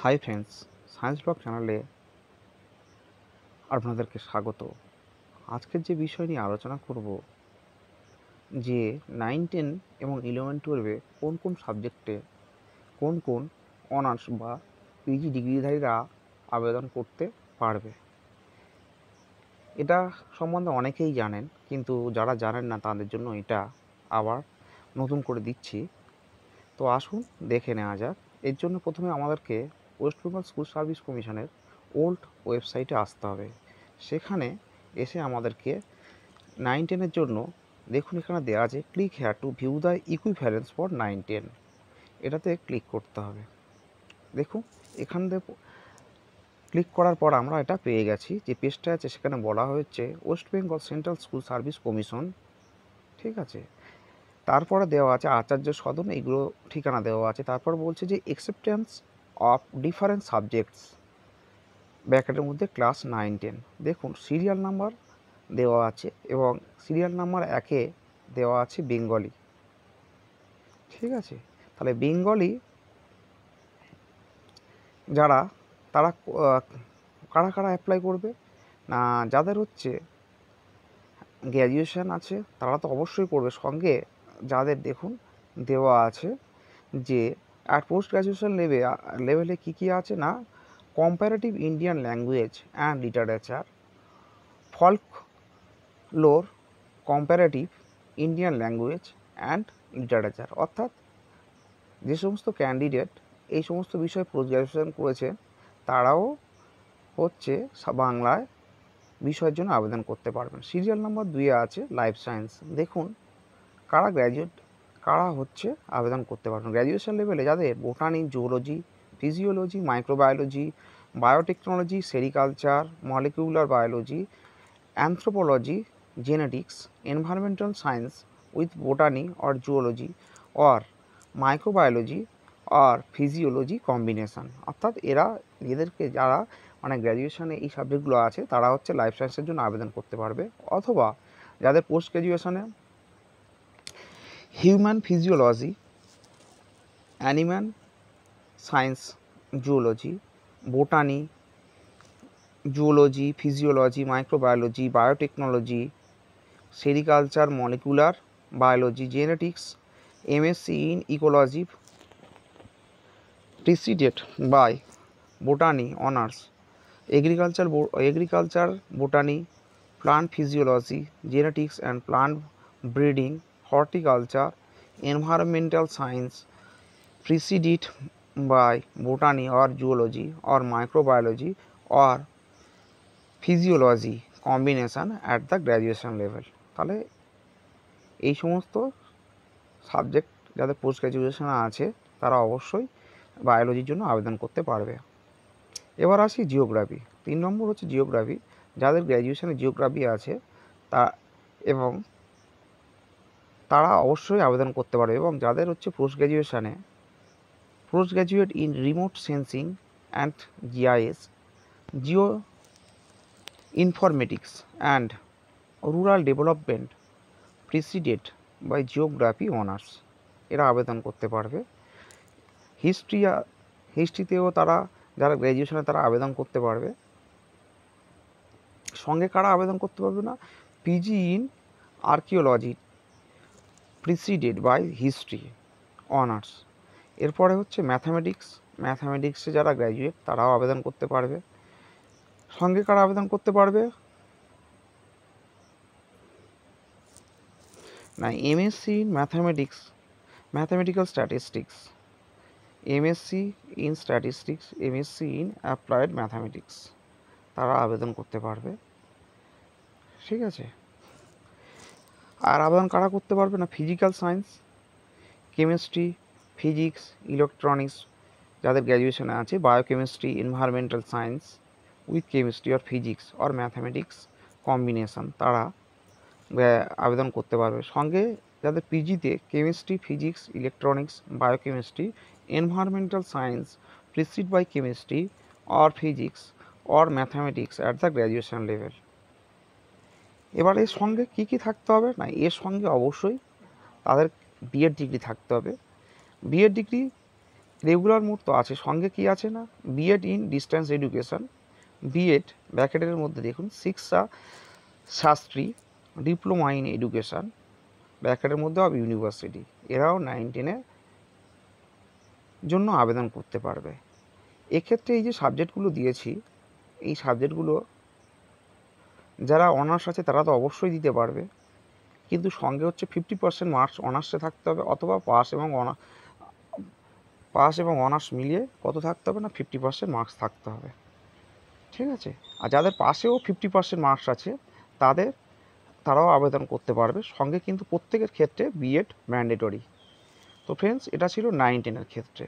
Hi friends, science blog চ্যানেলে আপনাদেরকে স্বাগত। আজকের যে বিষয় নিয়ে আলোচনা করব যে 9, 10 এবং 11, 12-এ কোন কোন সাবজেক্টে কোন কোন অনার্স বা পিজি ডিগ্রিধারীরা আবেদন করতে পারবে। এটা সম্বন্ধে অনেকেই জানেন, কিন্তু যারা জানেন না তাদের জন্য এটা আবার নতুন করে দিচ্ছি। তো আসুন দেখে নেওয়া যাক। এর জন্য প্রথমে আমাদেরকে ওয়েস্ট বেঙ্গল স্কুল সার্ভিস কমিশনের ওল্ড ওয়েবসাইটে আসতে হবে। সেখানে এসে আমাদেরকে 9, 10-এর জন্য দেখুন এখানে দেওয়া আছে click here two view the equivalence for 9, 10। এটাতে ক্লিক করতে হবে। দেখুন এখান থেকে ক্লিক করার পর আমরা এটা পেয়ে গেছি। যে পেজটা আছে সেখানে বলা হয়েছে West Bengal central school service commission, ঠিক আছে। তারপরে দেওয়া আছে আচার্য সদন, এইগুলো ঠিকানা দেওয়া আছে। তারপর বলছে যে অ্যাকসেপ্টেন্স অফ ডিফারেন্ট সাবজেক্টস ব্র্যাকেটের মধ্যে ক্লাস 9, 10। দেখুন সিরিয়াল নাম্বার দেওয়া আছে এবং সিরিয়াল নাম্বার 1-এ দেওয়া আছে বেঙ্গলি, ঠিক আছে। তাহলে বেঙ্গলি যারা তারা কারা কারা অ্যাপ্লাই করবে না, যাদের হচ্ছে গ্র্যাজুয়েশন আছে তারা তো অবশ্যই করবে। সঙ্গে যাদের দেখুন দেওয়া আছে যে আর পোস্ট গ্র্যাজুয়েশন লেভেলে কী কী আছে না, comparative Indian language and literature, folklore, comparative Indian language and literature. অর্থাৎ যে সমস্ত ক্যান্ডিডেট এই সমস্ত বিষয়ে পোস্ট গ্র্যাজুয়েশন করেছে তারাও হচ্ছে বাংলায় বিষয়ের জন্য আবেদন করতে পারবেন। সিরিয়াল নাম্বার 2-এ আছে লাইফ সায়েন্স। দেখুন কারা হচ্ছে আবেদন করতে পারবেন। গ্র্যাজুয়েশন লেভেলে যাদের botany, zoology, physiology, microbiology, biotechnology, sericulture, molecular biology, anthropology, genetics, environmental science with botany or zoology or microbiology আর ফিজিওলজি কম্বিনেশন। অর্থাৎ এদেরকে যারা মানে গ্র্যাজুয়েশনে এই সাবজেক্টগুলো আছে তারা হচ্ছে লাইফ সায়েন্সের জন্য আবেদন করতে পারবে। অথবা যাদের পোস্ট গ্র্যাজুয়েশনে human physiology, animal science, zoology, botany, zoology, physiology, microbiology, biotechnology, sericulture, molecular biology, genetics, MSc in ecology preceded by botany honors, agriculture, botany, plant physiology, genetics and plant breeding, horticulture, environmental science preceded by botany or zoology or microbiology or physiology combination at the graduation level। তাহলে এই সমস্ত subject যাদের post graduation আছে তারা অবশ্যই বায়োলজির জন্য আবেদন করতে পারবে। এবার আসি জিওগ্রাফি। 3 নম্বর হচ্ছে জিওগ্রাফি। যাদের গ্র্যাজুয়েশনে জিওগ্রাফি আছে এবং তারা অবশ্যই আবেদন করতে পারবে। এবং যাদের হচ্ছে post graduate in remote sensing and GIS, geo informatics and rural development preceded by geography honours, এরা আবেদন করতে পারবে। হিস্ট্রিতেও তারা যারা গ্র্যাজুয়েশনে তারা আবেদন করতে পারবে। সঙ্গে কারা আবেদন করতে পারবে না, PG in archaeology preceded by history honours. এরপরে হচ্ছে ম্যাথামেটিক্সে যারা গ্র্যাজুয়েট তারাও আবেদন করতে পারবে। সঙ্গে কারা আবেদন করতে পারবে না, MSc in mathematical statistics, MSc in statistics, MSc in applied mathematics, তারা আবেদন করতে পারবে, ঠিক আছে। আর আবেদন কারা করতে পারবে না, physical science, chemistry, physics, electronics যাদের গ্র্যাজুয়েশনে আছে, biochemistry, environmental science with chemistry or physics or mathematics combination, তারা আবেদন করতে পারবে। সঙ্গে যাদের পিজিতে chemistry, physics, electronics, biochemistry, environmental science precede by chemistry or physics or mathematics at the graduation level. এবার এর সঙ্গে কী কী থাকতে হবে না, এর সঙ্গে অবশ্যই তাদের বিএড ডিগ্রি থাকতে হবে। বিএড ডিগ্রি রেগুলার মোড তো আছে, সঙ্গে কি আছে না BEd in distance education, BEd ব্র্যাকেটের মধ্যে দেখুন শিক্ষা শাস্ত্রী, ডিপ্লোমা ইন এডুকেশন ব্র্যাকেটের মধ্যে অফ ইউনিভার্সিটি, এরাও 9-10-এর জন্য আবেদন করতে পারবে। এক্ষেত্রে এই যে সাবজেক্টগুলো দিয়েছি, এই সাবজেক্টগুলো যারা অনার্স আছে তারা তো অবশ্যই দিতে পারবে, কিন্তু সঙ্গে হচ্ছে 50% মার্কস অনার্সে থাকতে হবে, অথবা পাস এবং অনার্স মিলিয়ে কত থাকতে হবে না 50% মার্কস থাকতে হবে, ঠিক আছে। আর যাদের পাশেও 50% মার্কস আছে তারাও আবেদন করতে পারবে, সঙ্গে কিন্তু প্রত্যেকের ক্ষেত্রে বিএড ম্যান্ডেটরি। তো ফ্রেন্ডস, এটা ছিল 9-10-এর ক্ষেত্রে।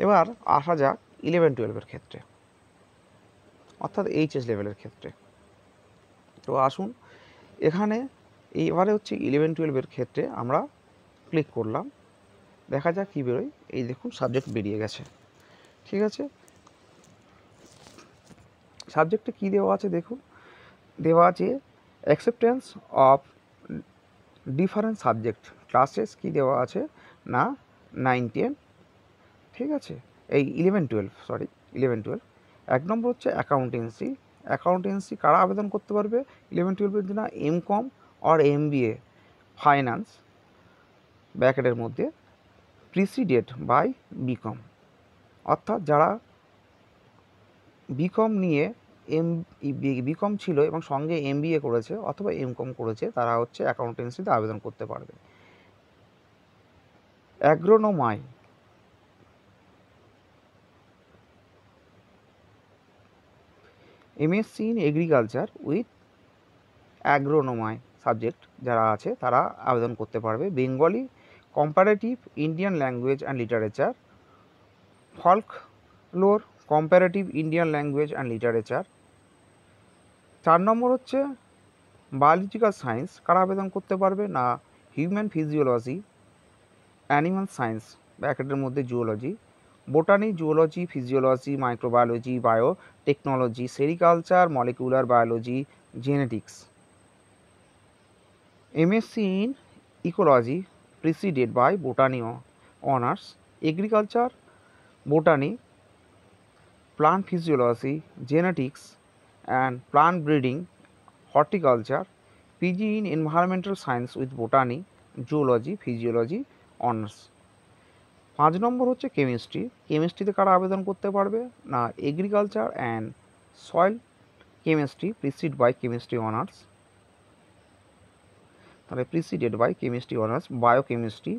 এবার আসা যাক 11-12-এর ক্ষেত্রে, অর্থাৎ এইচএস লেভেলের ক্ষেত্রে। তো আসুন এখানে এবারে হচ্ছে 11-12-এর ক্ষেত্রে আমরা ক্লিক করলাম, দেখা যাক কী বেরোয়। এই দেখুন সাবজেক্ট বেরিয়ে গেছে, ঠিক আছে। সাবজেক্টে কী দেওয়া আছে দেখুন, দেওয়া আছে acceptance of different subject classes, কী দেওয়া আছে না 9-10, ঠিক আছে। এই 11-12 এক নম্বর হচ্ছে অ্যাকাউন্টেন্সি। অ্যাকাউন্টেন্সি কারা আবেদন করতে পারবে 11-12-এর জন্য? এমকম অর এমবিএ ফাইন্যান্স ব্র্যাকেটের মধ্যে প্রিসিডেড বাই বিকম, অর্থাৎ যারা বিকম নিয়ে বিকম ছিল এবং সঙ্গে এমবিএ করেছে অথবা এমকম করেছে, তারা হচ্ছে অ্যাকাউন্টেন্সিতে আবেদন করতে পারবে। Agronomy, MSc in agriculture with agronomy subject যারা আছে তারা আবেদন করতে পারবে। Bengali comparative Indian language and literature, folklore comparative Indian language and literature. 4 number হচ্ছে বায়োলজিক্যাল সায়েন্স, কারা আবেদন করতে পারবে না হিউম্যান ফিজিওলজি, অ্যানিমাল সায়েন্স ব্র্যাকেটের মধ্যে zoology, botany, zoology, physiology, microbiology, biotechnology, sericulture, molecular biology, genetics. MSc in ecology preceded by botany honours, agriculture, botany, plant physiology, genetics and plant breeding, horticulture, PG in environmental science with botany, zoology, physiology honours. 5 number হচ্ছে chemistry. কেমিস্ট্রিতে কারা আবেদন করতে পারবে না agriculture and soil chemistry precede by chemistry honours, তাহলে preceded by chemistry honours. Biochemistry,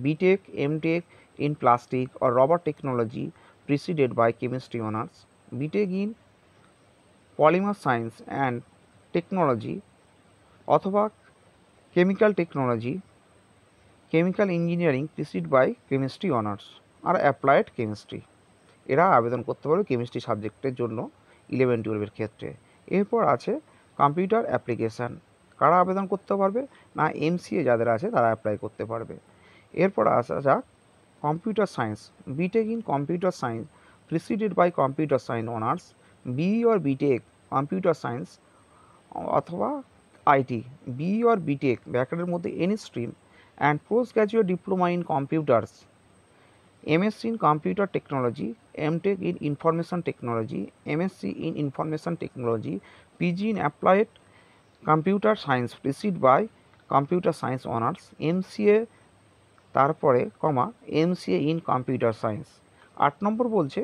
BTech, MTech in plastic or rubber technology preceded by chemistry honours, BTech in polymer science and technology অথবা chemical technology, chemical engineering precede by chemistry honours. আর applied chemistry, এরা আবেদন করতে পারবে chemistry সাবজেক্টের জন্য 11-12-এর ক্ষেত্রে। এরপর আছে কম্পিউটার অ্যাপ্লিকেশান, কারা আবেদন করতে পারবে না এমসিএ যাদের আছে তারা অ্যাপ্লাই করতে পারবে। এরপর আসা যাক computer science, BTech in computer science preceded by computer science honours, BE or BTech computer science অথবা আইটি, বিই অর বিটেক ব্র্যাকেটের মধ্যে any stream and post graduate diploma in computers, MSc in Computer Technology, MTech in Information Technology, MSc in Information Technology, PG in Applied Computer Science preceded by Computer Science Honours, MCA তারপরে কমা MCA in Computer Science। 8 নম্বর বলছে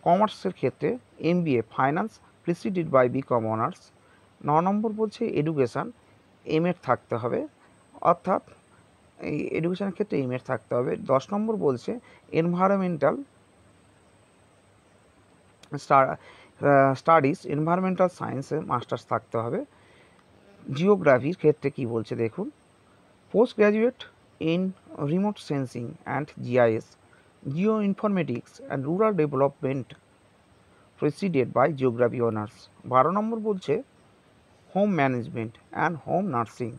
কমার্সের ক্ষেত্রে MBA finance preceded by BCom honours. 9 নম্বর বলছে education, M.Ed. থাকতে হবে, অর্থাৎ এই এডুকেশনের ক্ষেত্রে এমএড থাকতে হবে। 10 নম্বর বলছে এনভায়রনমেন্টাল স্টাডিজ, এনভায়রনমেন্টাল সায়েন্সে মাস্টার্স থাকতে হবে। জিওগ্রাফির ক্ষেত্রে কি বলছে দেখুন, post graduate in remote sensing and GIS, geo informatics and rural development preceded by geography honours. 12 নম্বর বলছে home management and home nursing,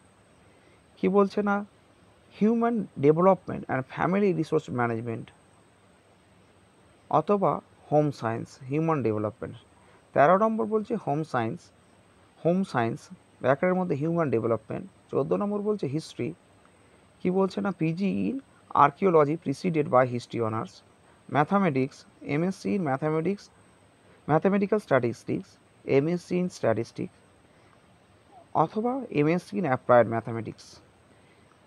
কি বলছে না human development and family resource management অথবা হোম সায়েন্স হিউম্যান ডেভেলপমেন্ট। 13 নম্বর বলছে home science ব্র্যাকেটের মধ্যে হিউম্যান ডেভেলপমেন্ট। 14 নম্বর বলছে হিস্ট্রি, কি বলছে না PG in archaeology preceded by history honours. Mathematics, MSc in mathematics, mathematical statistics, MSc in statistics অথবা MSc in applied mathematics.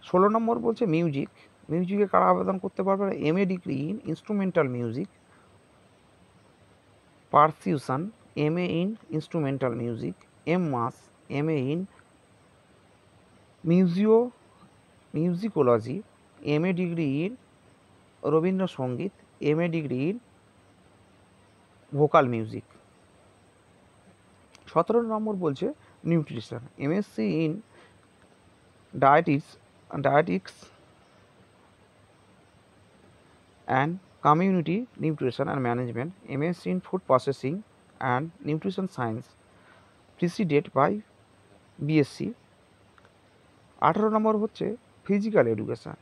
16 number বলছে মিউজিক, মিউজিকে কারা আবেদন করতে পারবে? MA degree in instrumental music, percussion, MA in instrumental music, mass, MA in musicology, MA degree in Rabindrasangeet, MA degree in vocal music. 17 number বলছে nutrition, MSc in dietetics and community nutrition and management, MSc in food processing and nutrition science preceded by BSc. 18 নম্বর হচ্ছে physical education,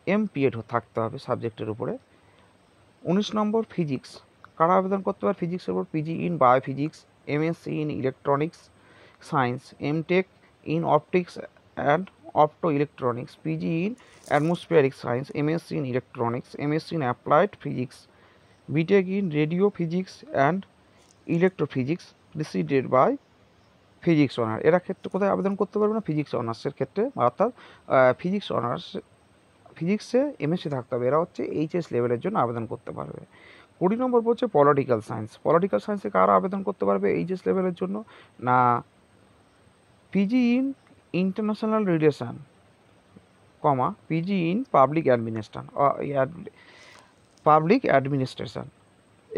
MPEd থাকতে হবে সাবজেক্টের উপরে। 19 নম্বর physics, কারা আবেদন করতে পারে ফিজিক্সের উপর? PG in biophysics, MSc in electronics science, MTech in optics and optoelectronics, PG in atmospheric science, MSc in electronics, MSc in applied physics, BTech in radio physics and electrophysics preceded by physics honour. এরা ক্ষেত্রে কোথায় আবেদন করতে পারবে না? Physics অনার্সের ক্ষেত্রে, অর্থাৎ ফিজিক্সে এমএসসি থাকতে হবে। এরা হচ্ছে এইচএস লেভেলের জন্য আবেদন করতে পারবে। 20 নম্বর বলছে পলিটিক্যাল সায়েন্স, পলিটিক্যাল সায়েন্সে কারা আবেদন করতে পারবে এইচএস লেভেলের জন্য? না PG in international relation, PG in public administration.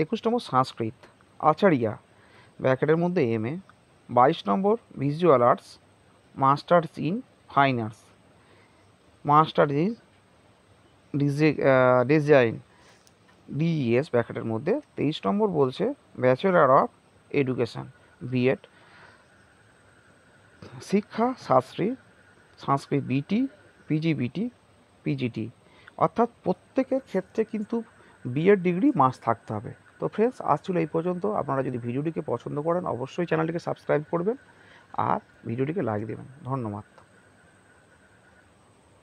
21 নম্বর সংস্কৃত, আচারিয়া ব্র্যাকেটের মধ্যে এমএ। 22 নম্বর visual arts, masters in fine arts, master in design DES ব্র্যাকেটের মধ্যে। 23 নম্বর বলছে ব্যাচেলার অফ এডুকেশান, বিএড, শিক্ষা শাস্ত্রী, সংস্কৃত বিটি, পিজিবিটি, পিজিটি, অর্থাৎ প্রত্যেকের ক্ষেত্রে কিন্তু বিএড ডিগ্রি মাস্ট থাকতে হবে। তো ফ্রেন্ডস, আজ ছিল এই পর্যন্ত। আপনারা যদি ভিডিওটিকে পছন্দ করেন অবশ্যই চ্যানেলটিকে সাবস্ক্রাইব করবেন আর ভিডিওটিকে লাইক দেবেন। ধন্যবাদ।